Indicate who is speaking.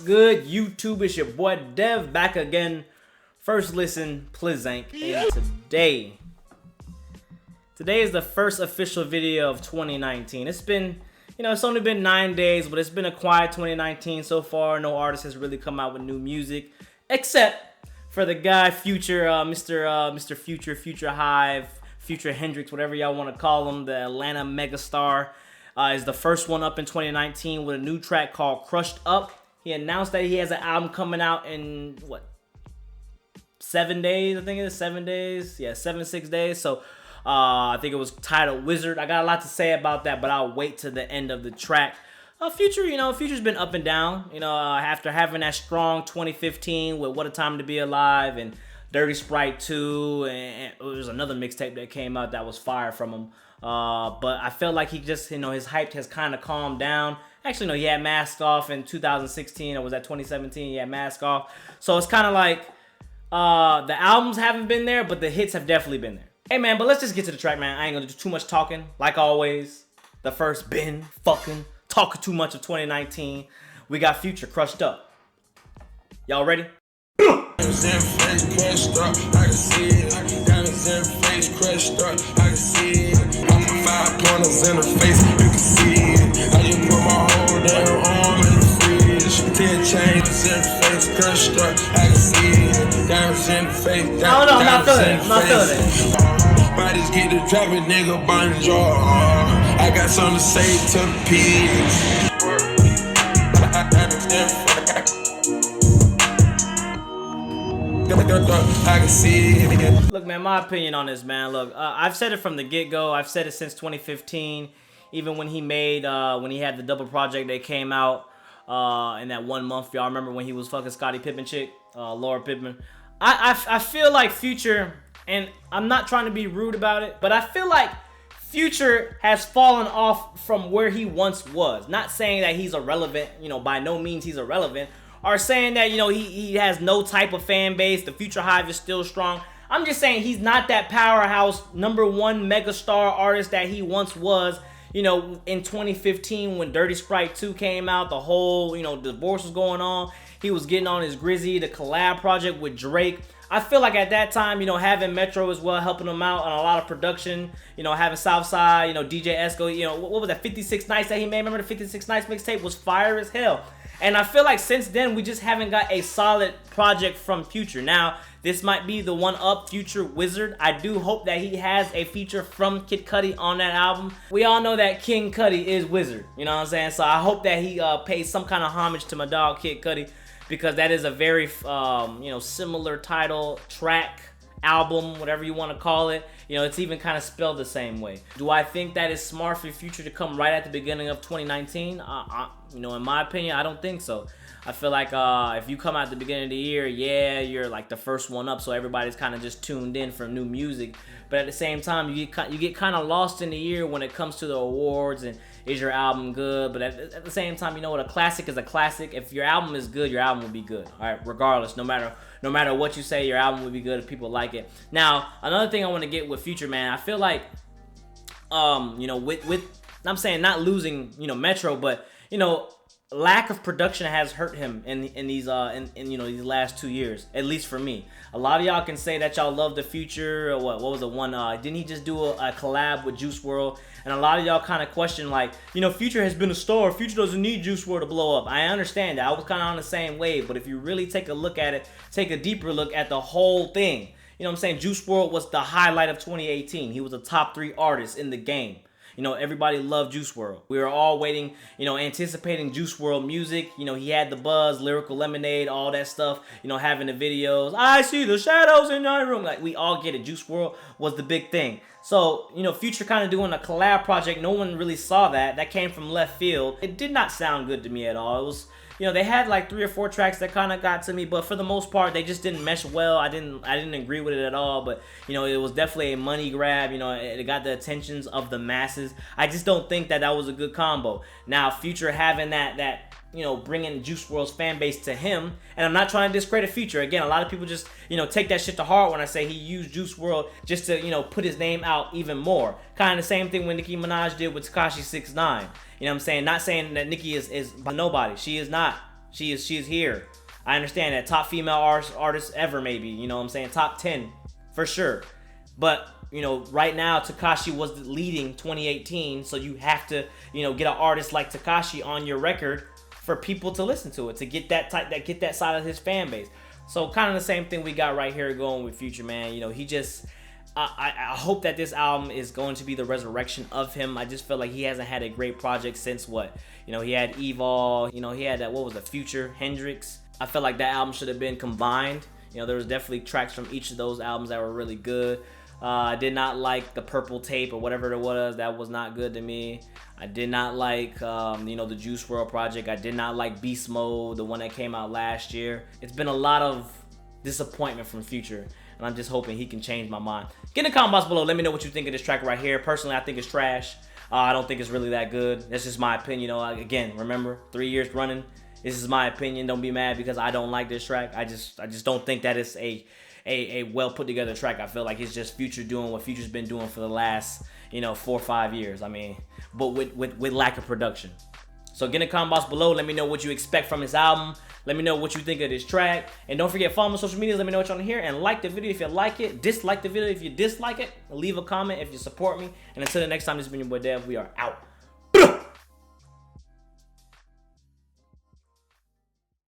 Speaker 1: good, YouTube? It's your boy Dev back again. First listen, Plizank. And today is the first official video of 2019. It's been, it's only been 9 days, but it's been a quiet 2019 so far. No artist has really come out with new music, except for the guy Future, Mr. Future, Future Hive, Future Hendrix, whatever y'all want to call him, the Atlanta megastar. Is the first one up in 2019 with a new track called Crushed Up. He announced that he has an album coming out in, 7 days? I think it is 7 days. Yeah, 7 to 6 days. So I think it was titled Wzrd. I got a lot to say about that, but I'll wait to the end of the track. Future, Future's been up and down. After having that strong 2015 with What a Time to Be Alive and Dirty Sprite 2, and there was another mixtape that came out that was fire from him. But I felt like he just, his hype has kind of calmed down. Actually, no, he had Mask Off in 2016, or was that 2017? He had Mask Off. So it's kind of like the albums haven't been there, but the hits have definitely been there. Hey, man, but let's just get to the track, man. I ain't gonna do too much talking. Like always, the first been fucking talking too much of 2019. We got Future, Crushed Up. Y'all ready?
Speaker 2: Diamonds in face crushed up, I can see it. Diamonds in face crushed up, I can see it. I'm 5 pointers in her face, you can see it. I just put my whole damn arm in the fridge. 10 chains in face crushed up, I can see it. Diamonds in the face,
Speaker 1: I'm not feeling it.
Speaker 2: Bodies get to dropping, nigga, bonjour. I got something to say to the pigs. I can see it.
Speaker 1: Look, man, my opinion on this, man. Look, I've said it from the get-go. I've said it since 2015. Even when he made, when he had the double project that came out in that 1 month. Y'all remember when he was fucking Scottie Pippen chick, Laura Pippen. I feel like Future, and I'm not trying to be rude about it, but I feel like Future has fallen off from where he once was. Not saying that he's irrelevant, by no means he's irrelevant. Or saying that, he has no type of fan base. The Future Hive is still strong. I'm just saying he's not that powerhouse #1 megastar artist that he once was, in 2015 when Dirty Sprite 2 came out. The whole, divorce was going on. He was getting on his Grizzy, the collab project with Drake. I feel like at that time, having Metro as well, helping him out on a lot of production, having Southside, DJ Esco, what was that, 56 Nights that he made? Remember the 56 Nights mixtape was fire as hell. And I feel like since then, we just haven't got a solid project from Future. Now, this might be the one up, Future Wzrd. I do hope that he has a feature from Kid Cudi on that album. We all know that King Cudi is Wzrd, you know what I'm saying? So I hope that he pays some kind of homage to my dog, Kid Cudi, because that is a very, similar title, track, album, whatever you want to call it. It's even kind of spelled the same way. Do I think that it's smart for Future to come right at the beginning of 2019? In my opinion, I don't think so. I feel like if you come out at the beginning of the year, yeah, you're like the first one up, so everybody's kind of just tuned in for new music. But at the same time, you get kind of lost in the year when it comes to the awards and is your album good? But at the same time, a classic is a classic. If your album is good, your album will be good. All right, regardless, no matter what you say, your album will be good if people like it. Now, another thing I want to get with Future, man, I feel like, with I'm saying not losing, Metro, but lack of production has hurt him in these these last 2 years, at least for me. A lot of y'all can say that y'all love the Future, or what was the one, didn't he just do a collab with Juice WRLD? And a lot of y'all kind of question, like, Future has been a star, Future doesn't need Juice WRLD to blow up. I understand that. I was kind of on the same wave, but if you really take a look at it, take a deeper look at the whole thing, Juice WRLD was the highlight of 2018. He was a top 3 artist in the game. Everybody loved Juice WRLD. We were all waiting, anticipating Juice WRLD music. He had the buzz, Lyrical Lemonade, all that stuff, having the videos. I see the shadows in your room. Like, we all get it. Juice WRLD was the big thing. So, Future kind of doing a collab project. No one really saw that. That came from left field. It did not sound good to me at all. It was, they had like 3 or 4 tracks that kind of got to me, but for the most part, they just didn't mesh well. I didn't agree with it at all, but, it was definitely a money grab. It got the attentions of the masses. I just don't think that was a good combo. Now, Future having that bringing Juice WRLD's fan base to him, and I'm not trying to discredit Future. Again, a lot of people just, take that shit to heart when I say he used Juice WRLD just to, put his name out even more. Kind of the same thing when Nicki Minaj did with Tekashi 6ix9ine. You know what I'm saying? Not saying that Nicki is nobody. She is not. She is here. I understand that. Top female artist ever, maybe. You know what I'm saying? Top 10 for sure. But, you know, right now Tekashi was leading 2018, so you have to, you know, get an artist like Tekashi on your record for people to listen to it, to get that side of his fan base. So kind of the same thing we got right here going with Future, man. You know, he just I hope that this album is going to be the resurrection of him. I just feel like he hasn't had a great project since what? You know, he had Evol, you know, he had that, what was the Future, Hendrix. I felt like that album should have been combined. You know, there was definitely tracks from each of those albums that were really good. I did not like the Purple Tape or whatever it was. That was not good to me. I did not like, you know, the Juice WRLD project. I did not like Beast Mode, the one that came out last year. It's been a lot of disappointment from Future, and I'm just hoping he can change my mind. Get in the comment box below. Let me know what you think of this track right here. Personally, I think it's trash. I don't think it's really that good. That's just my opinion. You know, again, remember, 3 years running. This is my opinion. Don't be mad because I don't like this track. I just don't think that it's a well put together track. I feel like it's just Future doing what Future's been doing for the last, you know, 4 or 5 years. I mean, but with lack of production. So get in the comment box below. Let me know what you expect from this album. Let me know what you think of this track. And don't forget, follow me on social media. Let me know what you want to hear. And like the video if you like it. Dislike the video if you dislike it. Leave a comment if you support me. And until the next time, this has been your boy Dev. We are out.